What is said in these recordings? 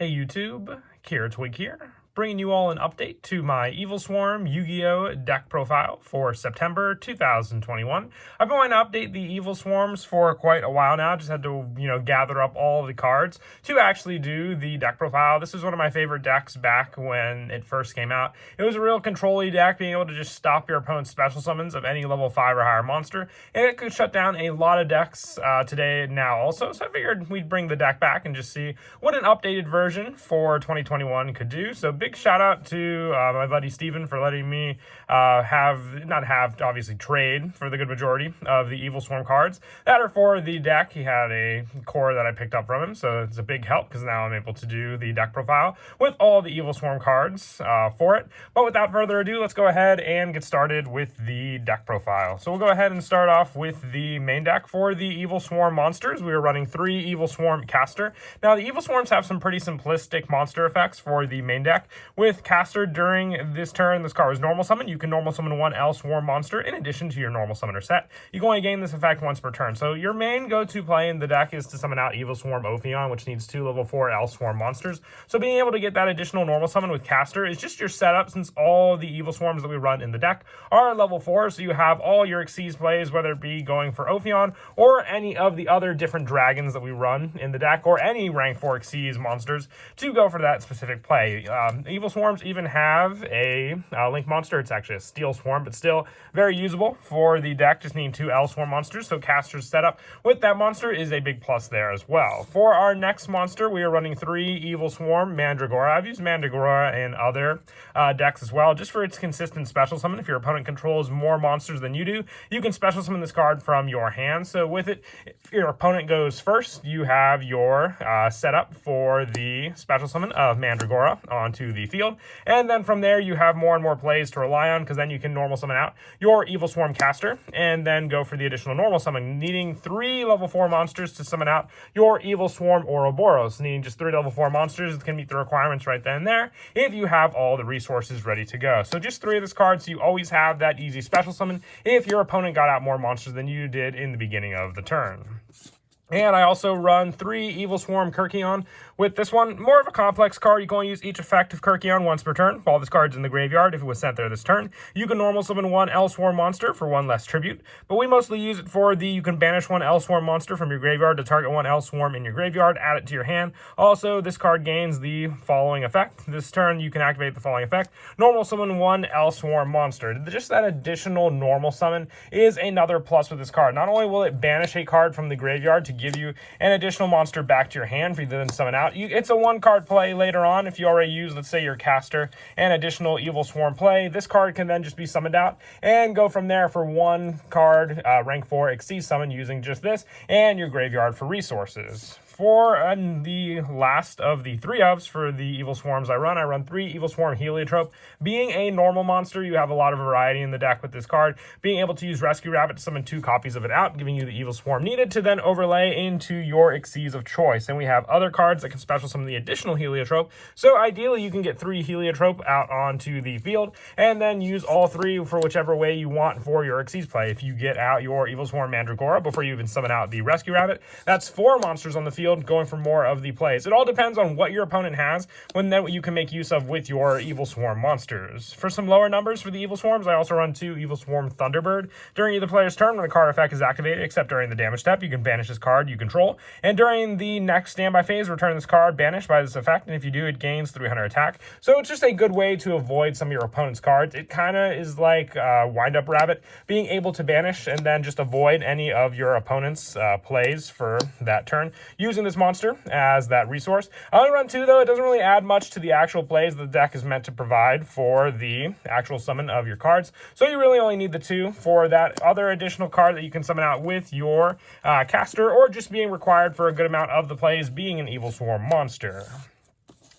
Hey YouTube, Twig here, bringing you all an update to my Evilswarm Yugioh deck profile for September 2021. I've been wanting to update the Evilswarms for quite a while now, just had to, gather up all the cards to actually do the deck profile. This is one of my favorite decks back when it first came out. It was a real control-y deck, being able to just stop your opponent's special summons of any level 5 or higher monster, and it could shut down a lot of decks today now also, so I figured we'd bring the deck back and just see what an updated version for 2021 could do. So big shout out to my buddy Steven for letting me trade for the good majority of the Evilswarm cards that are for the deck. He had a core that I picked up from him, so it's a big help because now I'm able to do the deck profile with all the Evilswarm cards for it. But without further ado, let's go ahead and get started with the deck profile. So we'll go ahead and start off with the main deck for the Evilswarm monsters. We are running 3 Evilswarm Caster. Now the Evilswarms have some pretty simplistic monster effects for the main deck. With Caster, during this turn, this card is normal summon. You can normal summon 1 Evilswarm monster in addition to your normal summoner set. You can only gain this effect once per turn. So your main go-to play in the deck is to summon out Evilswarm Ophion, which needs 2 level 4 Evilswarm monsters. So being able to get that additional normal summon with Caster is just your setup, since all the Evilswarms that we run in the deck are level 4. So you have all your Xyz plays, whether it be going for Ophion or any of the other different dragons that we run in the deck, or any rank 4 Xyz monsters to go for that specific play. Evilswarms even have a link monster. It's actually a Steel Swarm, but still very usable for the deck. Just need 2 Evilswarm monsters, so Caster's setup with that monster is a big plus there as well. For our next monster, we are running 3 Evilswarm Mandragora. I've used Mandragora in other decks as well, just for its consistent special summon. If your opponent controls more monsters than you do, you can special summon this card from your hand. So with it, if your opponent goes first, you have your setup for the special summon of Mandragora onto the field. And then from there, you have more and more plays to rely on, because then you can normal summon out your Evilswarm Caster and then go for the additional normal summon, needing 3 level 4 monsters to summon out your Evilswarm Ouroboros. Needing just 3 level 4 monsters can meet the requirements right then and there if you have all the resources ready to go. So just 3 of this card, so you always have that easy special summon if your opponent got out more monsters than you did in the beginning of the turn. And I also run 3 Evilswarm Kyrkion. With this one, more of a complex card. You can only use each effect of Kyrkion once per turn. While this card's in the graveyard, if it was sent there this turn, you can normal summon 1 Evilswarm monster for 1 less tribute. But we mostly use it for you can banish 1 Evilswarm monster from your graveyard to target 1 Evilswarm in your graveyard, add it to your hand. Also, this card gains the following effect. This turn, you can activate the following effect. Normal summon 1 Evilswarm monster. Just that additional normal summon is another plus with this card. Not only will it banish a card from the graveyard to give you an additional monster back to your hand for you to then summon out. It's a 1-card play later on. If you already use, let's say, your Caster and additional Evilswarm play, this card can then just be summoned out and go from there for 1 card rank 4 Xyz summon using just this and your graveyard for resources. For the last of the 3 ofs for the Evilswarms I run 3 Evilswarm Heliotrope. Being a normal monster, you have a lot of variety in the deck with this card. Being able to use Rescue Rabbit to summon 2 copies of it out, giving you the Evilswarm needed to then overlay into your Xyz of choice. And we have other cards that can special summon the additional Heliotrope. So ideally, you can get 3 Heliotrope out onto the field and then use all 3 for whichever way you want for your Xyz play. If you get out your Evilswarm Mandragora before you even summon out the Rescue Rabbit, that's 4 monsters on the field, going for more of the plays. It all depends on what your opponent has, when then you can make use of with your Evilswarm monsters. For some lower numbers for the Evilswarms, I also run 2 Evilswarm Thunderbird. During either player's turn, when the card effect is activated, except during the damage step, you can banish this card you control. And during the next standby phase, return this card banished by this effect, and if you do, it gains 300 attack. So it's just a good way to avoid some of your opponent's cards. It kind of is like Wind Up Rabbit, being able to banish and then just avoid any of your opponent's plays for that turn using this monster as that resource. I only run 2 though. It doesn't really add much to the actual plays the deck is meant to provide for the actual summon of your cards. So you really only need the 2 for that other additional card that you can summon out with your Caster, or just being required for a good amount of the plays being an Evilswarm monster.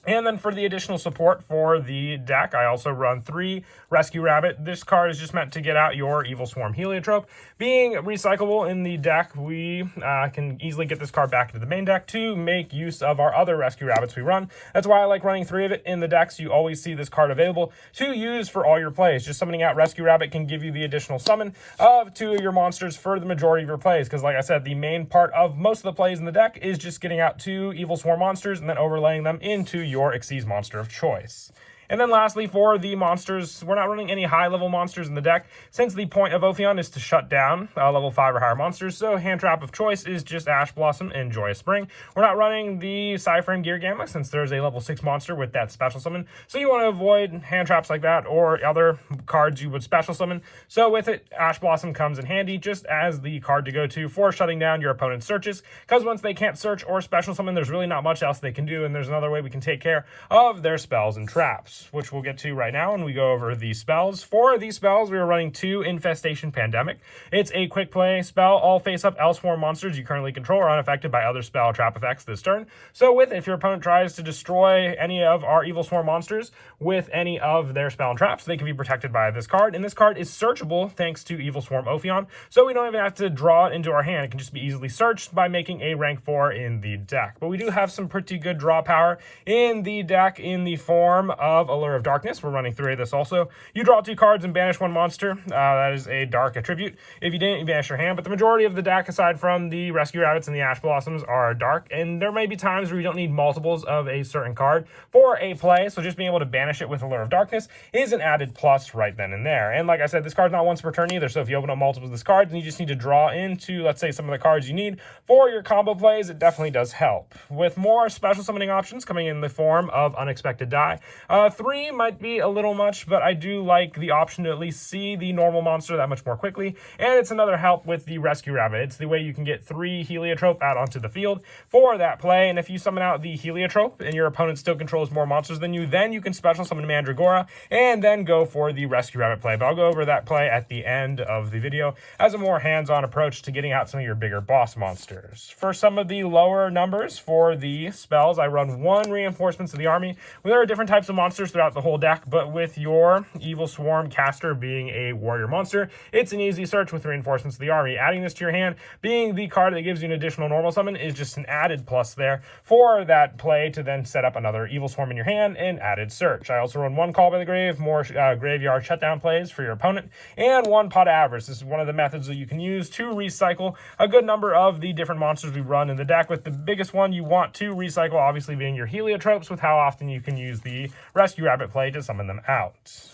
And then for the additional support for the deck, I also run 3 Rescue Rabbit. This card is just meant to get out your Evilswarm Heliotrope. Being recyclable in the deck, we can easily get this card back into the main deck to make use of our other Rescue Rabbits we run. That's why I like running 3 of it in the deck, so you always see this card available to use for all your plays. Just summoning out Rescue Rabbit can give you the additional summon of 2 of your monsters for the majority of your plays, because like I said, the main part of most of the plays in the deck is just getting out 2 Evilswarm monsters and then overlaying them into your Xyz monster of choice. And then lastly, for the monsters, we're not running any high-level monsters in the deck, since the point of Ophion is to shut down level 5 or higher monsters, so hand trap of choice is just Ash Blossom and Joyous Spring. We're not running the Cyframe Gear Gamma, since there's a level 6 monster with that special summon, so you want to avoid hand traps like that, or other cards you would special summon. So with it, Ash Blossom comes in handy, just as the card to go to for shutting down your opponent's searches, because once they can't search or special summon, there's really not much else they can do, and there's another way we can take care of their spells and traps, which we'll get to right now when we go over the spells. For these spells, we are running 2 Infestation Pandemic. It's a quick play spell. All face-up Elswarm monsters you currently control are unaffected by other spell or trap effects this turn. So with if your opponent tries to destroy any of our Evilswarm monsters with any of their spell and traps, they can be protected by this card. And this card is searchable thanks to Evilswarm Ophion, so we don't even have to draw it into our hand. It can just be easily searched by making a rank 4 in the deck. But we do have some pretty good draw power in the deck in the form of Allure of Darkness. We're running 3 of this also. You draw 2 cards and banish 1 monster. That is a dark attribute. If you didn't, you banish your hand. But the majority of the deck, aside from the Rescue Rabbits and the Ash Blossoms, are dark. And there may be times where you don't need multiples of a certain card for a play. So just being able to banish it with Allure of Darkness is an added plus right then and there. And like I said, this card's not once per turn either. So if you open up multiples of this card and you just need to draw into, let's say, some of the cards you need for your combo plays, it definitely does help. With more special summoning options coming in the form of Unexpected Die, 3 might be a little much, but I do like the option to at least see the normal monster that much more quickly, and it's another help with the Rescue Rabbit. It's the way you can get 3 Heliotrope out onto the field for that play, and if you summon out the Heliotrope and your opponent still controls more monsters than you, then you can special summon Mandragora and then go for the Rescue Rabbit play. But I'll go over that play at the end of the video as a more hands-on approach to getting out some of your bigger boss monsters. For some of the lower numbers for the spells, I run 1 Reinforcements of the Army. There are different types of monsters throughout the whole deck, but with your Evilswarm caster being a warrior monster, it's an easy search with Reinforcements of the Army. Adding this to your hand, being the card that gives you an additional normal summon, is just an added plus there for that play to then set up another Evilswarm in your hand and added search. I also run 1 Call by the Grave, more graveyard shutdown plays for your opponent, and 1 Pot of Avarice. This is one of the methods that you can use to recycle a good number of the different monsters we run in the deck, with the biggest one you want to recycle obviously being your Heliotropes, with how often you can use the Rescue Rabbit play to summon them out.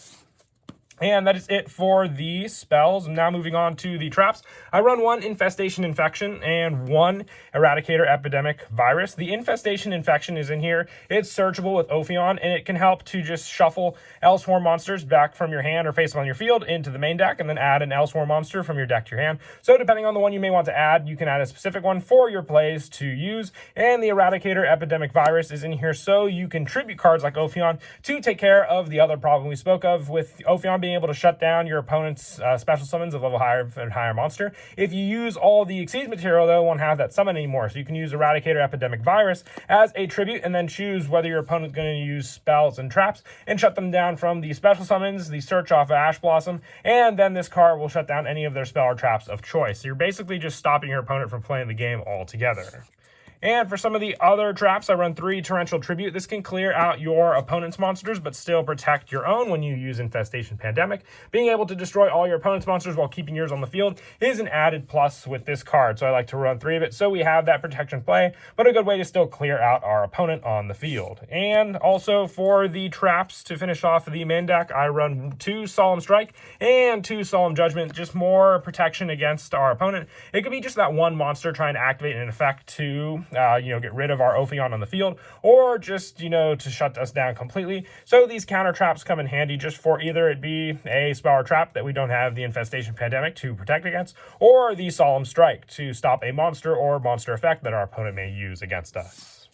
And that is it for the spells. Now moving on to the traps. I run 1 Infestation Infection and 1 Eradicator Epidemic Virus. The Infestation Infection is in here. It's searchable with Ophion, and it can help to just shuffle Elswarm monsters back from your hand or face them on your field into the main deck, and then add an Elswarm monster from your deck to your hand. So depending on the one you may want to add, you can add a specific one for your plays to use. And the Eradicator Epidemic Virus is in here so you can tribute cards like Ophion to take care of the other problem we spoke of, with Ophion being able to shut down your opponent's special summons of level higher and higher monster. If you use all the Xyz material, though, it won't have that summon anymore. So you can use Eradicator Epidemic Virus as a tribute, and then choose whether your opponent's going to use spells and traps, and shut them down from the special summons, the search off of Ash Blossom, and then this card will shut down any of their spell or traps of choice. So you're basically just stopping your opponent from playing the game altogether. And for some of the other traps, I run 3 Torrential Tribute. This can clear out your opponent's monsters, but still protect your own when you use Infestation Pandemic. Being able to destroy all your opponent's monsters while keeping yours on the field is an added plus with this card. So I like to run 3 of it, so we have that protection play, but a good way to still clear out our opponent on the field. And also for the traps, to finish off the main deck, I run 2 Solemn Strike and 2 Solemn Judgment, just more protection against our opponent. It could be just that one monster trying to activate an effect to get rid of our Ophion on the field, or just, to shut us down completely. So these counter traps come in handy just for either it be a spell or trap that we don't have the Infestation Pandemic to protect against, or the Solemn Strike to stop a monster or monster effect that our opponent may use against us.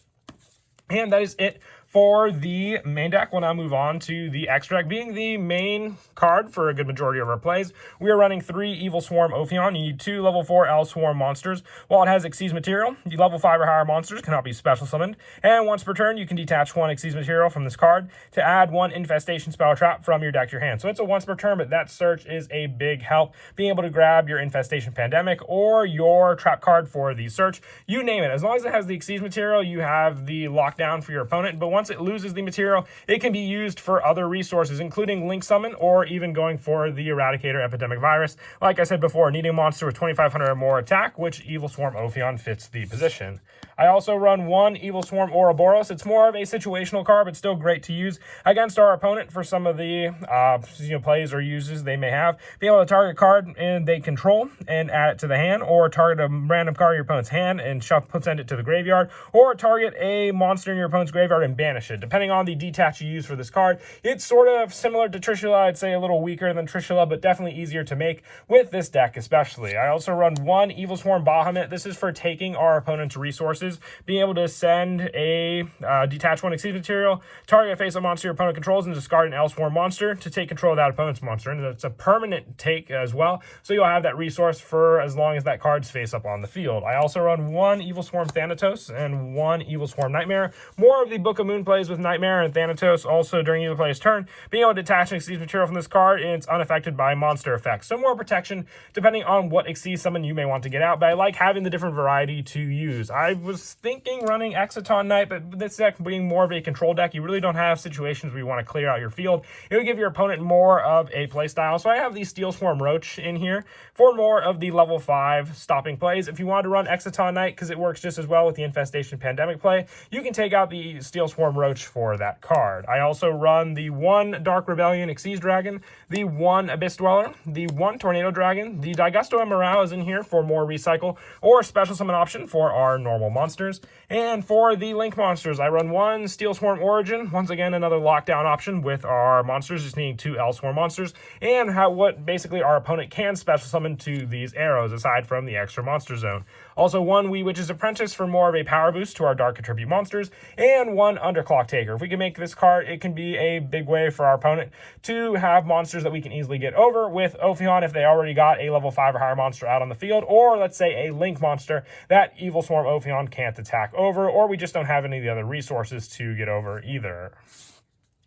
And that is it For the main deck, we'll now move on to the extra deck. Being the main card for a good majority of our plays, we are running 3 Evilswarm Ophion. You need 2 level 4 Evilswarm monsters. While it has Xyz material, the level 5 or higher monsters cannot be special summoned. And once per turn, you can detach 1 Xyz material from this card to add 1 Infestation spell trap from your deck to your hand. So it's a once per turn, but that search is a big help. Being able to grab your Infestation Pandemic or your trap card for the search, you name it. As long as it has the Xyz material, you have the lockdown for your opponent. But once it loses the material, it can be used for other resources, including Link Summon or even going for the Eradicator Epidemic Virus. Like I said before, needing a monster with 2,500 or more attack, which Evilswarm Ophion fits the position. I also run 1 Evilswarm Ouroboros. It's more of a situational card, but still great to use against our opponent for some of the plays or uses they may have. Be able to target a card and they control and add it to the hand, or target a random card in your opponent's hand and send it to the graveyard, or target a monster in your opponent's graveyard and banish it. Depending on the detach you use for this card, it's sort of similar to Trishula. I'd say a little weaker than Trishula, but definitely easier to make with this deck especially. I also run 1 Evilswarm Bahamut. This is for taking our opponent's resources, being able to send a detach 1 Xyz material, target a face-up monster your opponent controls, and discard an Evilswarm monster to take control of that opponent's monster. And it's a permanent take as well, so you'll have that resource for as long as that card's face-up on the field. I also run 1 Evilswarm Thanatos and 1 Evilswarm Nightmare. More of the Book of Moon plays with Nightmare and Thanatos also during either player's turn. Being able to detach an Xyz material from this card, and it's unaffected by monster effects. So more protection depending on what Xyz summon you may want to get out, but I like having the different variety to use. I was thinking running Exciton Knight, but this deck being more of a control deck, you really don't have situations where you want to clear out your field. It would give your opponent more of a play style. So I have the Steel Swarm Roach in here for more of the level 5 stopping plays. If you wanted to run Exciton Knight, because it works just as well with the Infestation Pandemic play, you can take out the Steel Swarm Roach for that card. I also run the 1 Dark Rebellion Xyz Dragon, the 1 Abyss Dweller, the 1 Tornado Dragon, the Daigusto Emerald is in here for more recycle or special summon option for our normal monsters. And for the Link monsters, I run 1 Steel Swarm Origin, once again another lockdown option with our monsters, just needing 2 Evilswarm monsters, and what basically our opponent can special summon to these arrows aside from the extra monster zone. Also 1 Wee Witch's Apprentice for more of a power boost to our Dark Attribute monsters, and 1 Underclock Taker. If we can make this card, it can be a big way for our opponent to have monsters that we can easily get over with Ophion if they already got a level 5 or higher monster out on the field, or let's say a Link monster that Evilswarm Ophion can't attack over, or we just don't have any of the other resources to get over either.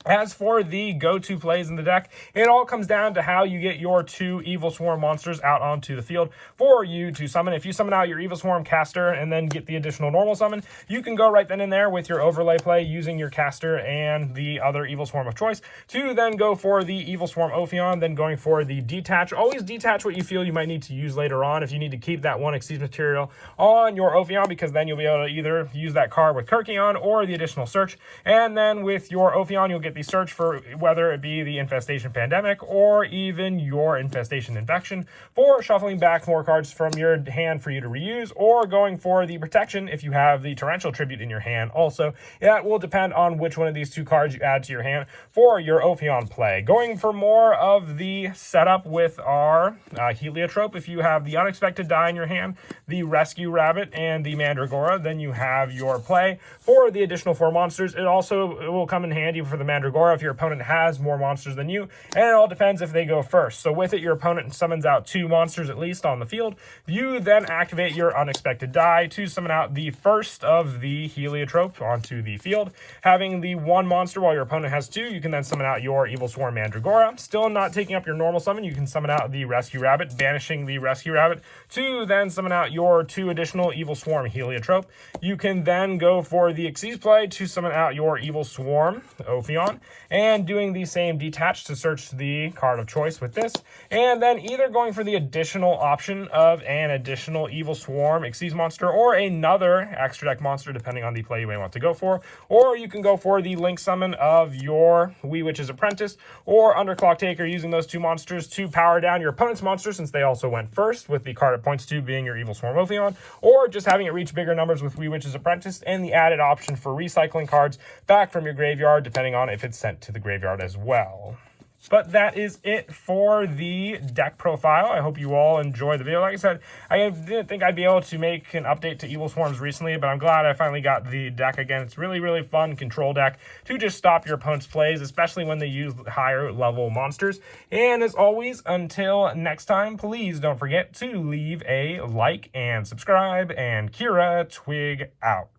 As for the go-to plays in the deck, it all comes down to how you get your 2 Evilswarm monsters out onto the field for you to summon. If you summon out your Evilswarm caster and then get the additional normal summon, you can go right then and there with your overlay play using your caster and the other Evilswarm of choice to then go for the Evilswarm Ophion, then going for the detach. Always detach what you feel you might need to use later on if you need to keep that 1 Xyz material on your Ophion, because then you'll be able to either use that card with Kirkion or the additional search. And then with your Ophion, you'll get the search for whether it be the Infestation Pandemic or even your Infestation Infection for shuffling back more cards from your hand for you to reuse, or going for the protection if you have the Torrential Tribute in your hand also. That will depend on which one of these 2 cards you add to your hand for your Ophion play. Going for more of the setup with our Heliotrope, if you have the Unexpected Die in your hand, the Rescue Rabbit, and the Mandragora, then you have your play for the additional 4 monsters. It will come in handy for the Mandragora if your opponent has more monsters than you, and it all depends if they go first. So with it, your opponent summons out 2 monsters at least on the field. You then activate your Unexpected Die to summon out the first of the Heliotrope onto the field. Having the 1 monster while your opponent has 2, you can then summon out your Evilswarm Mandragora. Still not taking up your normal summon, you can summon out the Rescue Rabbit, banishing the Rescue Rabbit to then summon out your 2 additional Evilswarm Heliotrope. You can then go for the Xyz play to summon out your Evilswarm Ophion, and doing the same detach to search the card of choice with this, and then either going for the additional option of an additional Evilswarm Xyz monster or another extra deck monster depending on the play you may want to go for, or you can go for the Link summon of your Wee Witch's Apprentice or Underclock Taker, using those 2 monsters to power down your opponent's monster since they also went first, with the card it points to being your Evilswarm Ophion, or just having it reach bigger numbers with Wee Witch's Apprentice and the added option for recycling cards back from your graveyard depending on if it's sent to the graveyard as well. But that is it for the deck profile. I hope you all enjoyed the video. Like I said, I didn't think I'd be able to make an update to Evilswarms recently, but I'm glad I finally got the deck again. It's really, really fun control deck to just stop your opponent's plays, especially when they use higher level monsters. And as always, until next time, please don't forget to leave a like and subscribe, and Kira Twig out.